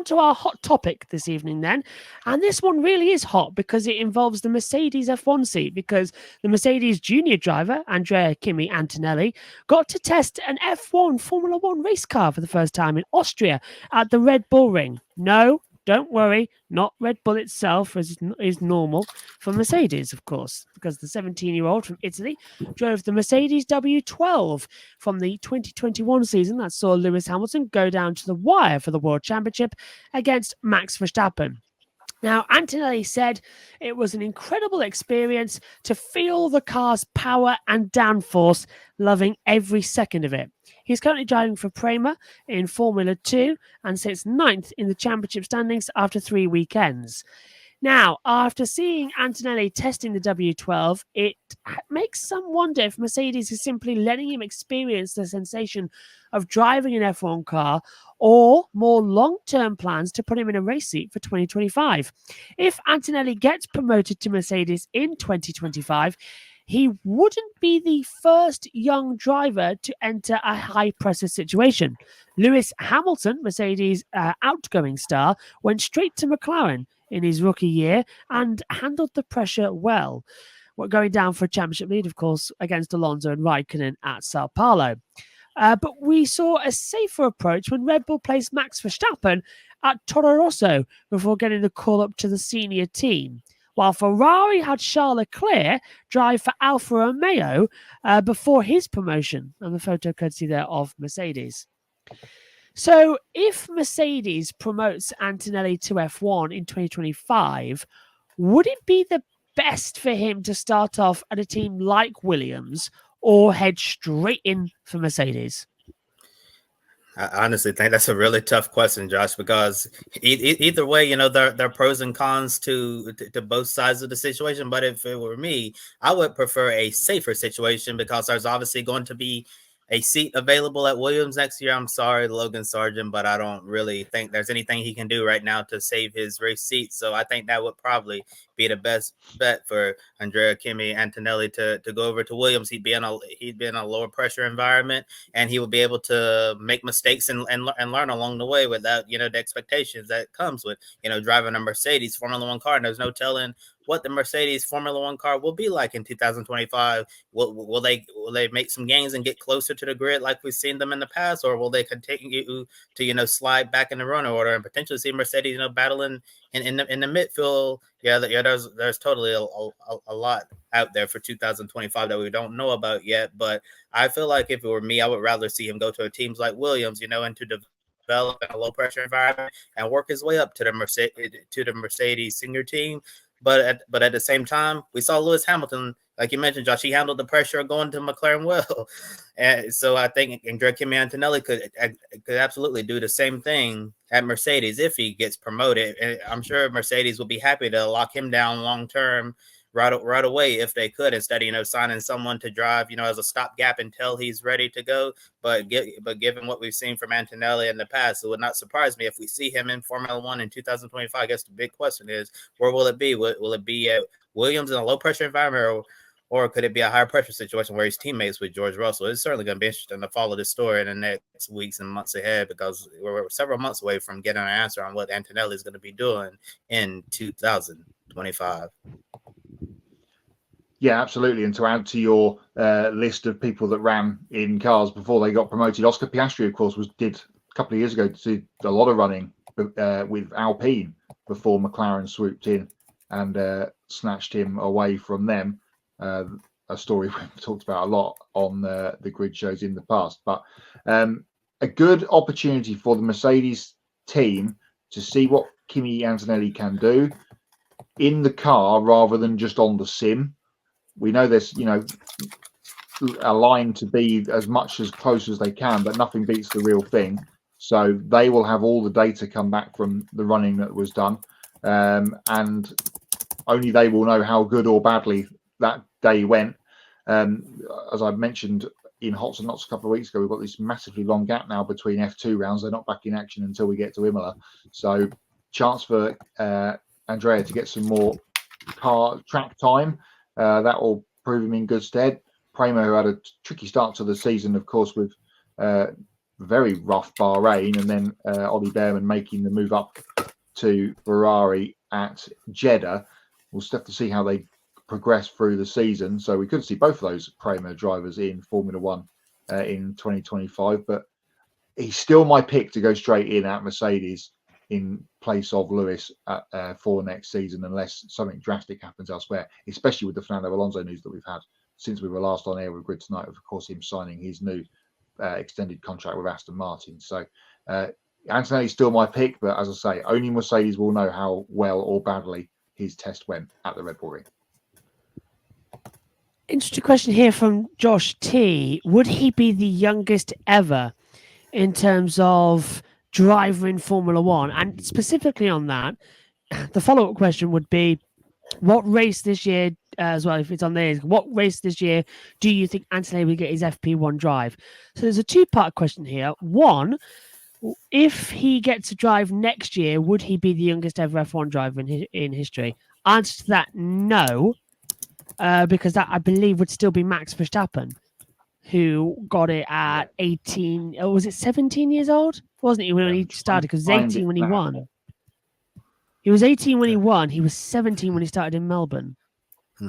on to our hot topic this evening then. And this one really is hot because it involves the Mercedes F1 seat, because the Mercedes junior driver, Andrea Kimi Antonelli, got to test an F1 Formula One race car for the first time in Austria at the Red Bull Ring. No, don't worry, not Red Bull itself, as is normal for Mercedes, of course, because the 17-year-old from Italy drove the Mercedes W12 from the 2021 season that saw Lewis Hamilton go down to the wire for the World Championship against Max Verstappen. Now, Antonelli said it was an incredible experience to feel the car's power and downforce, loving every second of it. He's currently driving for Prema in Formula 2 and sits ninth in the championship standings after 3 weekends. Now, after seeing Antonelli testing the W12, it makes some wonder if Mercedes is simply letting him experience the sensation of driving an F1 car, or more long-term plans to put him in a race seat for 2025. If Antonelli gets promoted to Mercedes in 2025, he wouldn't be the first young driver to enter a high-pressure situation. Lewis Hamilton, Mercedes' outgoing star, went straight to McLaren in his rookie year and handled the pressure well. We're going down for a championship lead, of course, against Alonso and Raikkonen at Sao Paulo. But we saw a safer approach when Red Bull placed Max Verstappen at Toro Rosso before getting the call up to the senior team, while Ferrari had Charles Leclerc drive for Alfa Romeo before his promotion, and the photo courtesy there of Mercedes. So if Mercedes promotes Antonelli to F1 in 2025, would it be the best for him to start off at a team like Williams or head straight in for Mercedes? I honestly think that's a really tough question, Josh, because either way, you know, there are pros and cons to both sides of the situation. But if it were me, I would prefer a safer situation, because there's obviously going to be a seat available at Williams next year. I'm sorry, Logan Sargent, but I don't really think there's anything he can do right now to save his race seat. So I think that would probably be the best bet for Andrea Kimi Antonelli to go over to Williams. He'd be in a lower pressure environment, and he would be able to make mistakes and learn along the way without, you know, the expectations that comes with, you know, driving a Mercedes Formula One car. And there's no telling what the Mercedes Formula One car will be like in 2025. Will they make some gains and get closer to the grid like we've seen them in the past, or will they continue to, you know, slide back in the running order and potentially see Mercedes, you know, battling in the midfield? There's totally a lot out there for 2025 that we don't know about yet. But I feel like if it were me, I would rather see him go to teams like Williams, you know, and to develop in a low pressure environment and work his way up to the Mercedes senior team. But at the same time, we saw Lewis Hamilton, like you mentioned, Josh, he handled the pressure of going to McLaren well. And so I think Andrea Kimi Antonelli could absolutely do the same thing at Mercedes if he gets promoted. And I'm sure Mercedes will be happy to lock him down long term right away if they could, instead of, you know, signing someone to drive, you know, as a stopgap until he's ready to go. But given what we've seen from Antonelli in the past, it would not surprise me if we see him in Formula One in 2025. I guess the big question is, where will it be? Will it be at Williams in a low pressure environment, or could it be a high pressure situation where he's teammates with George Russell? It's certainly going to be interesting to follow this story in the next weeks and months ahead, because we're several months away from getting an answer on what Antonelli is going to be doing in 2025. Yeah, absolutely. And to add to your list of people that ran in cars before they got promoted, Oscar Piastri, of course, did a couple of years ago did a lot of running with Alpine before McLaren swooped in and snatched him away from them. A story we've talked about a lot on the grid shows in the past. But a good opportunity for the Mercedes team to see what Kimi Antonelli can do in the car rather than just on the sim. We know there's, you know, a line to be as much as close as they can, but nothing beats the real thing. So they will have all the data come back from the running that was done, and only they will know how good or badly that day went. As I mentioned in Hots and Knots a couple of weeks ago, we've got this massively long gap now between F2 rounds. They're not back in action until we get to Imola. So chance for Andrea to get some more track time. That will prove him in good stead. Prema, who had a tricky start to the season, of course, with very rough Bahrain, and then Ollie Behrman making the move up to Ferrari at Jeddah. We'll still have to see how they progress through the season. So we could see both of those Prema drivers in Formula One in 2025. But he's still my pick to go straight in at Mercedes in place of Lewis for next season, unless something drastic happens elsewhere, especially with the Fernando Alonso news that we've had since we were last on air with Grid Tonight, of course, him signing his new extended contract with Aston Martin. So Antonelli's still my pick, but as I say, only Mercedes will know how well or badly his test went at the Red Bull Ring. Interesting question here from Josh T. Would he be the youngest ever in terms of driver in Formula One? And specifically on that, the follow-up question would be, what race this year, as well, if it's on there, what race this year do you think Antonelli will get his FP1 drive? So there's a two-part question here. One, if he gets to drive next year, would he be the youngest ever F1 driver in history? Answer to that, no, because that, I believe, would still be Max Verstappen, who got it at 18, or was it 17 years old? Wasn't he when he started? Because he was 18 when he won. He was 18 when he won. He was 17 when he started in Melbourne.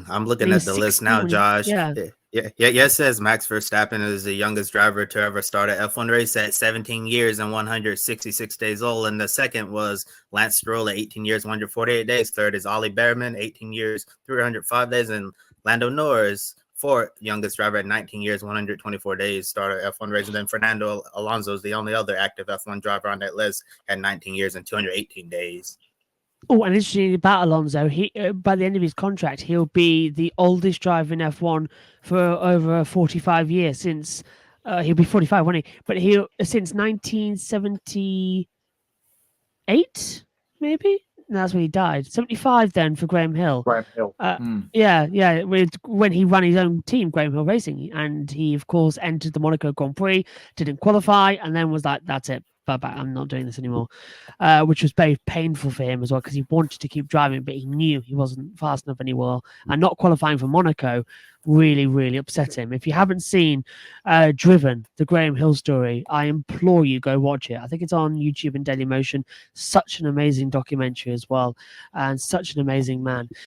I'm looking at the list now, Josh. Yeah. It says Max Verstappen is the youngest driver to ever start an F1 race at 17 years and 166 days old. And the second was Lance Stroll at 18 years, 148 days. Third is Ollie Behrman, 18 years, 305 days. And Lando Norris, fourth youngest driver at 19 years, 124 days, started F1 race. And then Fernando Alonso is the only other active F1 driver on that list at 19 years and 218 days. Oh, and interesting about Alonso, he by the end of his contract, he'll be the oldest driver in F1 for over 45 years since he'll be 45, won't he? But he'll since 1978, maybe. No, that's when he died. 75 then for Graham Hill. Yeah. When he ran his own team, Graham Hill Racing, and he of course entered the Monaco Grand Prix, didn't qualify, and then was like, "That's it. Bye-bye, I'm not doing this anymore," which was very painful for him as well, because he wanted to keep driving, but he knew he wasn't fast enough anymore. And not qualifying for Monaco really, really upset him. If you haven't seen Driven, the Graham Hill story, I implore you, go watch it. I think it's on YouTube and Dailymotion. Such an amazing documentary as well, and such an amazing man.